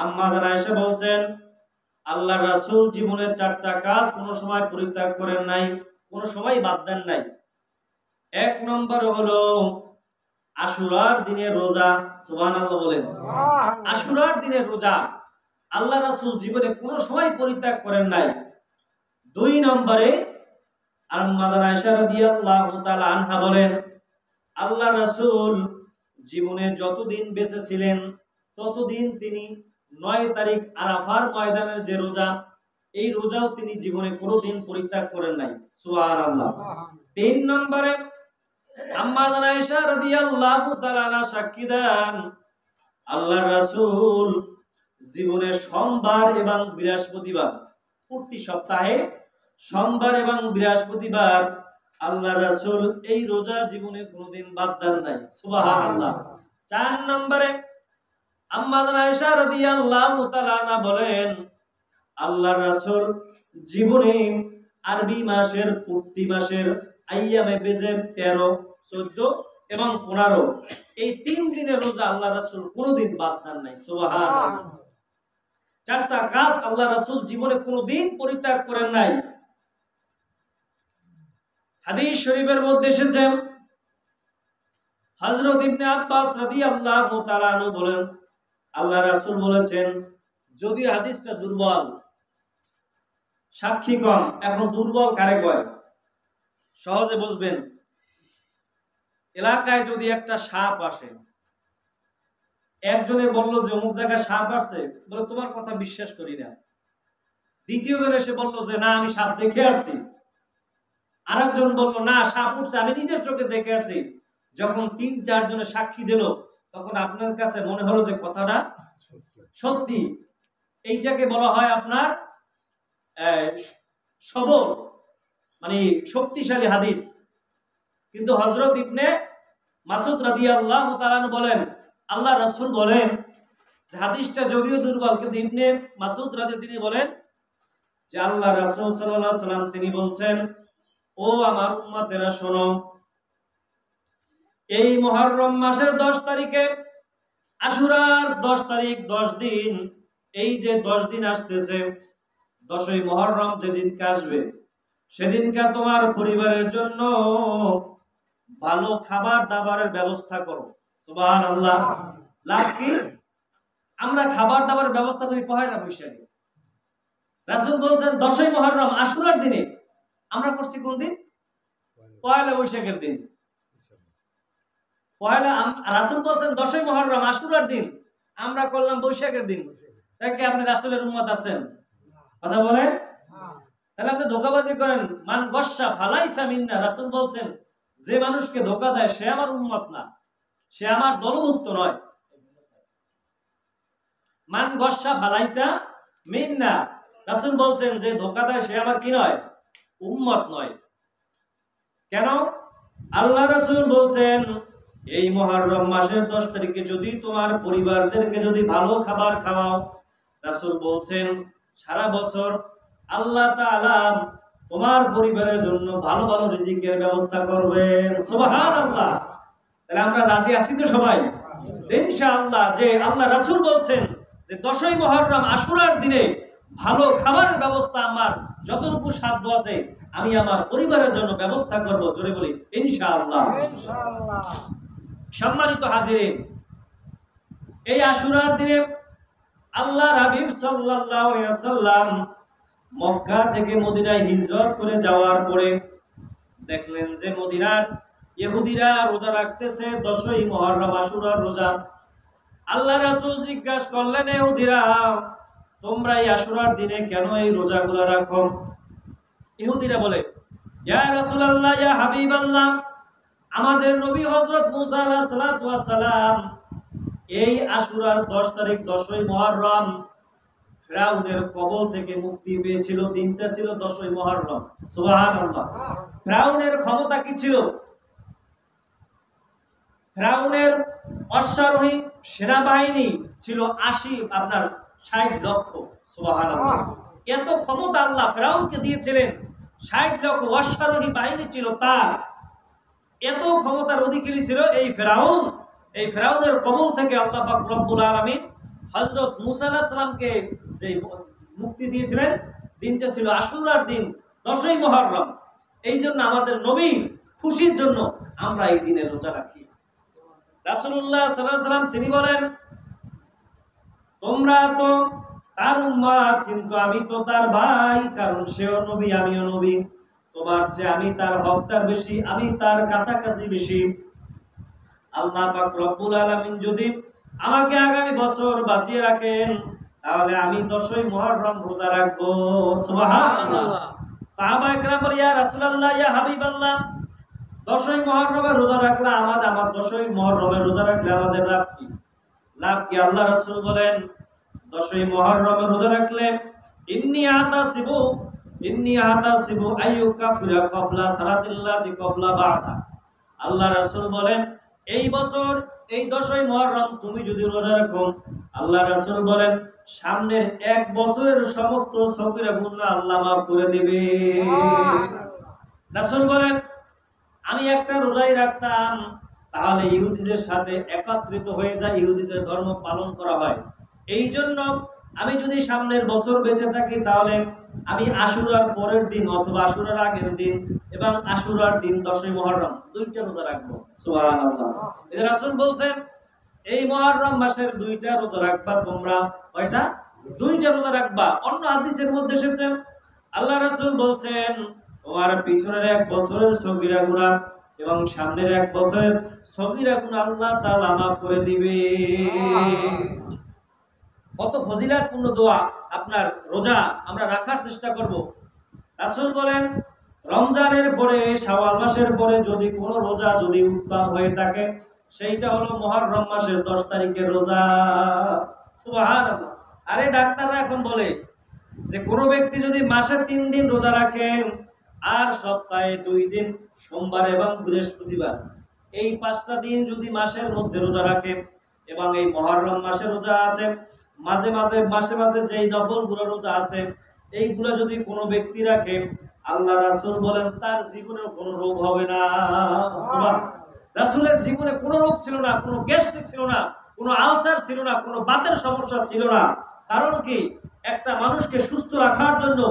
আম্মা জান আয়েশা বলছেন আল্লাহর রাসূল জীবনের 4টা কাজ কোনো সময় পরিত্যাগ করেন নাই, কোনো সময় বাদ দেন নাই। এক নম্বর হলো আশুরার দিনের রোজা। সুবহানাল্লাহ বলেন। আশুরার দিনের রোজা আল্লাহ রাসূল জীবনে কোনো সময় পরিত্যাগ করেন নাই। 2 নম্বরে আম্মা জান আয়েশা রাদিয়াল্লাহু তাআলা আনহা বলেন আল্লাহ রাসূল জীবনে যতদিন বেঁচে ছিলেন ততদিন তিনি 9 তারিখ আরাফার ময়দানের যে রোজা, এই রোজাও তিনি জীবনে কোনোদিন পরিত্যাগ করেন নাই। সুবহানাল্লাহ। 3 নম্বরে আম্মা জান আয়েশা রাদিয়াল্লাহু তাআলা আনহা সাক্ষী দেন আল্লাহর রাসূল জীবনে সোমবার এবং বৃহস্পতিবার, প্রতি সপ্তাহে সোমবার এবং বৃহস্পতিবার আল্লাহর রাসূল এই রোজা জীবনে কোনোদিন বাদ দেন নাই। সুবহানাল্লাহ। 4 নম্বরে আম্মা জান আয়েশা রাদিয়াল্লাহু তাআলা আনহা বলেন আল্লাহর রাসূল জীবনে আরবি মাসের প্রতি মাসের আইয়ামে বেজের 13, 14 এবং 15 এই 3 দিনের রোজা আল্লাহর রাসূল কোনোদিন বাদ দেন নাই। সুবহানাল্লাহ। 4টা কাজ আল্লাহর রাসূল জীবনে কোনোদিন পরিত্যাগ করেন নাই। হাদিস শরীফের মধ্যে এসেছে হযরত ইবনে আব্বাস রাদিয়াল্লাহু তাআলা আনহু বলেন আল্লাহ রাসূল বলেছেন, যদি হাদিসটা দুর্বল, সাক্ষী কম। এখন দুর্বল কারে কয় সহজে বুঝবেন। এলাকায় যদি একটা সাপ আসে, একজনে বলল যে অমুক জায়গায় সাপ আসছে, বলে তোমার কথা বিশ্বাস করি না। দ্বিতীয় জন এসে বলল যে না আমি সাপ দেখে আসছি। আরেকজন বলল না সাপ উঠছে, আমি নিজের চোখে দেখে আসছি। যখন 3-4 জনে সাক্ষী দিল তখন আপনার কাছে মনে হলো যে কথাটা সত্যি, এইটাকে বলা হয় আপনার সবল, মানে শক্তিশালী হাদিস। কিন্তু হযরত ইবনে মাসউদ রাদিয়াল্লাহু তাআলা বলেন আল্লাহ রাসূল বলেন যে হাদিসটা যদিও দুর্বল, কিন্তু ইবনে মাসউদ রাদিয়াল্লাহু তিনি বলেন যে আল্লাহ রাসূল সাল্লাল্লাহু আলাইহি সাল্লাম তিনি বলছেন, ও আমার উম্মতেরা শোনো, এই মুহররম মাসের 10 তারিখে আশুরার 10 তারিখ 10 দিন, এই যে 10 দিন আসতেছে, 10ই মুহররম যেদিনকে আসবে সেদিনকে তোমার পরিবারের জন্য ভালো খাবার দাবারের ব্যবস্থা করো। সুবহানাল্লাহ। লাভ কি? আমরা খাবার দাবারের ব্যবস্থা করি পহেলা বৈশাখে। রাসূল বলছেন 10ই মুহররম আশুরার দিনে, আমরা করছি কোন দিন? পহেলা বৈশাখের দিন। রাসূল বলছেন 10ই মুহররম আশুরার দিন, আমরা করলাম বৈশাখের দিন। তাই কি আপনি রাসূলের উম্মত আছেন? কথা বলেন। তাহলে আপনি ধোঁকাবাজি করেন। মান গস্সা ফালাইসা মিন্না। রাসূল বলছেন যে মানুষকে ধোঁকা দেয় সে আমার উম্মত না, সে আমার দলভুক্ত নয়। মান গস্সা ফালাইসা মিন্না। রাসূল বলছেন যে ধোঁকা দেয় সে আমার কি নয়? উম্মত নয়। কেন? আল্লাহ রাসূল বলছেন এই মুহররম মাসের 10 তারিখে যদি তোমার পরিবারদেরকে যদি ভালো খাবার খাওয়াও, রাসূল বলছেন সারা বছর আল্লাহ তাআলা তোমার পরিবারের জন্য ভালো ভালো রিজিকের ব্যবস্থা করবেন। সুবহানাল্লাহ। তাহলে আমরা রাজি আছি তো সবাই ইনশাআল্লাহ যে আল্লাহ রাসূল বলছেন যে 10ই মুহররম আশুরার দিনে ভালো খাবারের ব্যবস্থা আমার যতটুকু সাধ্য আছে আমি আমার পরিবারের জন্য ব্যবস্থা করব। জোরে বলি ইনশাআল্লাহ। ইনশাআল্লাহ। সম্মানিত হাজিরিন, এই আশুরার দিনে আল্লাহর হাবিব সাল্লাল্লাহু আলাইহি ওয়াসাল্লাম মক্কা থেকে মদিনায় হিজরত করে যাওয়ার পরে দেখলেন যে মদিনার ইহুদিরা রোজা রাখতেছে 10ই মুহররম আশুরার রোজা। আল্লাহ রাসূল জিজ্ঞাসা করলেন, ইহুদিরা তোমরা এই আশুরার দিনে কেন এই রোজাগুলো রাখো? ইহুদিরা বলে, ইয়া রাসূলুল্লাহ, ইয়া হাবিবাল্লাহ, আমাদের নবী হযরত মুসা আলাইহিস সালাতু ওয়াস সালাম এই আশুরার 10 তারিখ 10ই মুহররম ফিরাউনের কবল থেকে মুক্তি পেয়েছিল। দিনটা ছিল 10ই মুহররম। সুবহানাল্লাহ। ফিরাউনের ক্ষমতা কি ছিল? ফিরাউনের অশ্বারোহী সেনাবাহিনী ছিল 60 লক্ষ। সুবহানাল্লাহ। এত ক্ষমতা আল্লাহ ফিরাউনকে দিয়েছিলেন। 60 লক্ষ অশ্বারোহী বাহিনী ছিল তার। এত ক্ষমতার অধিকারী ছিল এই ফিরাউন। এই ফিরাউনের কবল থেকে আল্লাহ পাক রব্বুল আলামিন হযরত মুসা আলাইহিস সালামকে যে মুক্তি দিয়েছিলেন দিনটা ছিল আশুরার দিন, 10ই মুহররম। এই জন্য আমাদের নবীর খুশির জন্য আমরা এই দিনে রোজা রাখি। রাসূলুল্লাহ সাল্লাল্লাহু আলাইহি ওয়াসাল্লাম তিনি বলেন, তোমরা তো তার উম্মত, কিন্তু আমি তো তার ভাই, কারণ সেও নবী আমিও নবী। তোমার চেয়ে আমি তার হকদার বেশি, আমি তার কাছাকাছি বেশি। আল্লাহ পাক রব্বুল আলামিন যদি আমাকে আগামী বছর বাঁচিয়ে রাখেন, তাহলে আমি 10ই মুহররম রোজা রাখবো। সুবহানাল্লাহ। সাহাবায়ে কেরাম বলে, ইয়া রাসূলুল্লাহ, ইয়া হাবিবাল্লাহ, 10ই মুহররমে রোজা রাখলে আমার 10ই মুহররমে রোজা রাখলে আমাদের লাভ কি? লাভ কি? আল্লাহ রাসূল বলেন, 10ই মুহররমে রোজা রাখলে ইন্নী আতাসিবু আইয়ুকাফিরা ক্বাবলা সালাতিল্লাতি ক্বাবলা বা'দা। আল্লাহ রাসূল বলেন, এই বছর এই 10ই মুহররম তুমি যদি রোজা রাখো, আল্লাহ রাসূল বলেন সামনের 1 বছরের সমস্ত সগীরা গুনাহ আল্লাহ মাফ করে দিবে। রাসূল বলেন, আমি একটা রোজাই রাখতাম, তাহলে ইহুদিদের সাথে একত্রিত হয়ে যায়, ইহুদিদের ধর্ম পালন করা হয়। এই জন্য আমি যদি সামনের বছর বেঁচে থাকি, তাহলে আমি আশুরার পরের দিন অথবা আশুরার আগের দিন এবং আশুরার দিন 10ই মুহররম 2টা রোজা রাখবো। সুবহানাল্লাহ। এই রাসূল বলছেন, এই মুহররম মাসের 2টা রোজা রাখবা তোমরা। কয়টা? 2টা রোজা রাখবা। অন্য হাদিসের মধ্যে এসেছে, আল্লাহ রাসূল বলছেন, তোমার পিছনের 1 বছরের সগীরা গুনাহ এবং সামনের 1 বছরের সগীরা গুনাহ আল্লাহ তাআলা মাফ করে দিবে। কত ফজিলাতপূর্ণ দোয়া আপনার রোজা আমরা রাখার চেষ্টা করব। রাসূল বলেন, রমজানের পরে শাওয়াল মাসের পরে যদি কোনো রোজা যদি উত্তম হয়ে থাকে, সেইটা হলো মুহররম মাসের 10 তারিখের রোজা। সুবহানাল্লাহ। আরে ডাক্তাররা এখন বলে যে কোনো ব্যক্তি যদি মাসে 3 দিন রোজা রাখেন আর সপ্তাহে 2 দিন সোমবার এবং বৃহস্পতিবার, এই 5টা দিন যদি মাসের মধ্যে রোজা রাখে এবং এই মুহররম মাসে রোজা আছে, মাঝে মাঝে যেই নফলগুলো রোজা আছে, এইগুলো যদি কোনো ব্যক্তি রাখে, আল্লাহ রাসূল বলেন তার জীবনে কোনো রোগ হবে না। সুবহানাল্লাহ। রাসূলের জীবনে কোনো রোগ ছিল না, কোনো গ্যাস্ট্রিক ছিল না, কোনো আলসার ছিল না, কোনো বাতের সমস্যা ছিল না। কারণ কি? একটা মানুষকে সুস্থ রাখার জন্য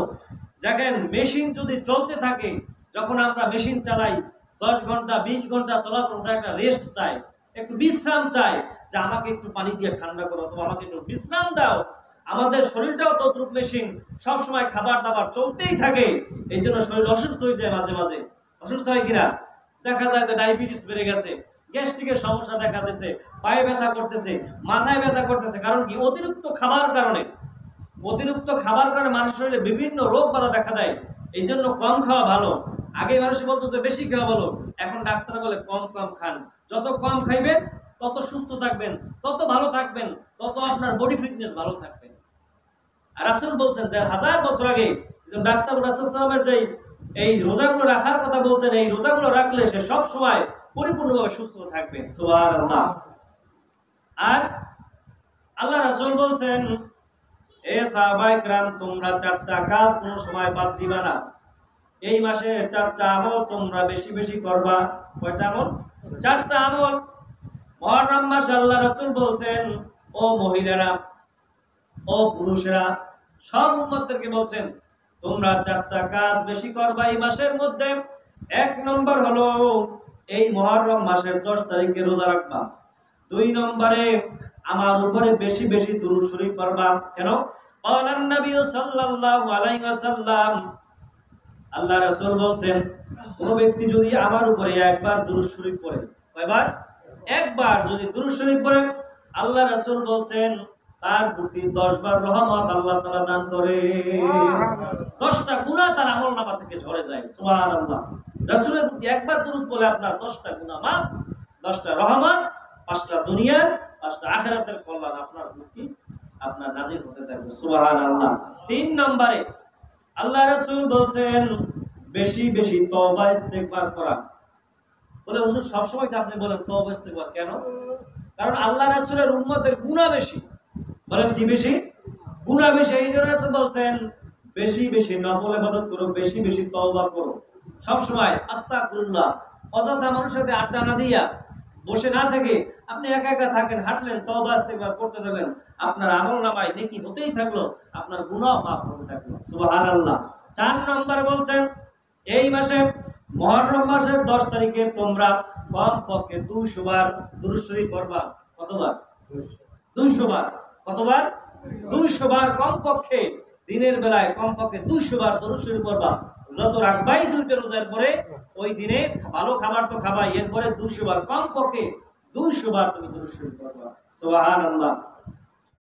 দেখেন, মেশিন যদি চলতে থাকে, যখন আমরা মেশিন চালাই 10 ঘন্টা 20 ঘন্টা চলার পর একটা রেস্ট চাই, একটু বিশ্রাম চাই, যে আমাকে একটু পানি দিয়ে ঠান্ডা করো অথবা আমাকে একটু বিশ্রাম দাও। আমাদের শরীরটাও তদ্রূপ মেশিন, সব সময় খাবার দাবার চলতেই থাকে। এই জন্য শরীর অসুস্থ হয়ে যায়, মাঝে মাঝে অসুস্থ হয় কিনা, দেখা যায় যে ডায়াবেটিস বেড়ে গেছে, গ্যাস্ট্রিকের সমস্যা দেখা দিয়েছে, পায়ে ব্যথা করতেছে, মাথায় ব্যথা করতেছে। কারণ কি? অতিরিক্ত খাবার কারণে। অতিরিক্ত খাবার কারণে মানুষের শরীরে বিভিন্ন রোগ বাধা দেখা দেয়। এই জন্য কম খাওয়া ভালো। আগে মানুষ বলতো যে বেশি খাওয়া ভালো, এখন ডাক্তার বলে কম খান। যত কম খাইবেন তত সুস্থ থাকবেন, তত ভালো থাকবেন, তত আপনার বডি ফিটনেস ভালো থাকবে। আর রাসূল বলছেন 1000 বছর আগে ডাক্তার রাসূল সাল্লাল্লাহু আলাইহি ওয়াসাল্লাম এই রোজাগুলো রাখার কথা বলছেন, এই রোজাগুলো রাখলে সে সব সময় পরিপূর্ণভাবে সুস্থ থাকবে। সুবহানাল্লাহ। আর আল্লাহ রাসূল বলছেন, এ সাহাবায়ে কেরাম, তোমরা 4টা কাজ কোনো সময় বাদ দিবা না। এই মাসে 4টা আমল তোমরা বেশি বেশি করবা। কয়টা আমল? 4টা আমল। মুহররম মাসে আল্লাহ রাসূল বলছেন, ও মহিলারা, ও পুরুষেরা, সব উম্মতদেরকে বলছেন, তোমরা 4টা কাজ বেশি করবা এই মাসের মধ্যে। 1 নম্বর হলো এই মুহররম মাসের 10 তারিখে রোজা রাখবা। 2 নম্বরে আমার উপরে বেশি বেশি দুরূদ শরীফ পড়বা। কেন? ক্বালান নবী সাল্লাল্লাহু আলাইহি ওয়াসাল্লাম, আল্লাহ রাসূল বলছেন, কোন ব্যক্তি যদি আমার উপরে একবার দুরূদ শরীফ পড়ে, কয়বার? একবার যদি দুরূদ শরীফ পড়ে, আল্লাহ রাসূল বলছেন তার প্রতি 10 বার রহমত আল্লাহ তাআলা দান করে। 10টা গুনাহ তার আমলনামা থেকে ঝরে যায়। সুবহানাল্লাহ। রাসূলের প্রতি একবার দুরূদ বলে আপনার 10টা গুনাহ মাফ, 10টা রহমত, 5টা দুনিয়া, 5টা আখিরাতের কল্যাণ আপনার প্রতি আপনার নাজিল হতে থাকবে। সুবহানাল্লাহ। 3 নম্বরে আল্লাহ রাসূল বলছেন বেশি বেশি তওবা ইস্তেগফার করা। বলে হুজুর সব সময় তো আপনি বলেন তওবা ইস্তেগফার, কেন? কারণ আল্লাহ রাসূলের উম্মতের গুনাহ বেশি। বলেন কি বেশি? গুনাহ বেশি। এই জন্য রাসূল বলছেন বেশি বেশি নফল ইবাদত করো, বেশি বেশি তওবা করো। সব সময় আস্তাগফিরুল্লাহ, অযথা মানুষের সাথে আড্ডা না দিয়া, বসে না থেকে আপনি একা একা থাকেন, হাঁটলেন, তওবা ইস্তিগফার করতে থাকলেন, আপনার আমলনামায় নেকি হতেই থাকলো, আপনার গুনাহ মাফ হতে থাকলো। সুবহানাল্লাহ। 4 নম্বর বলছেন, এই মাসে মুহররম মাসের 10 তারিখে তোমরা কমপক্ষে 200 বার দুরূদ শরীফ পড়বা। কতবার? 200 বার। কতবার? 200 বার কমপক্ষে। দিনের বেলায় কমপক্ষে 200 বার দুরূদ শরীফ পড়বা। যত রাখবাই দুইটা রোজার পরে, ওই দিনে ভালো খাবার তো খাবাই, এরপরে 200 বার কমপক্ষে 200 বার তুমি দুরূদ শরীফ পড়বা। সুবহানাল্লাহ।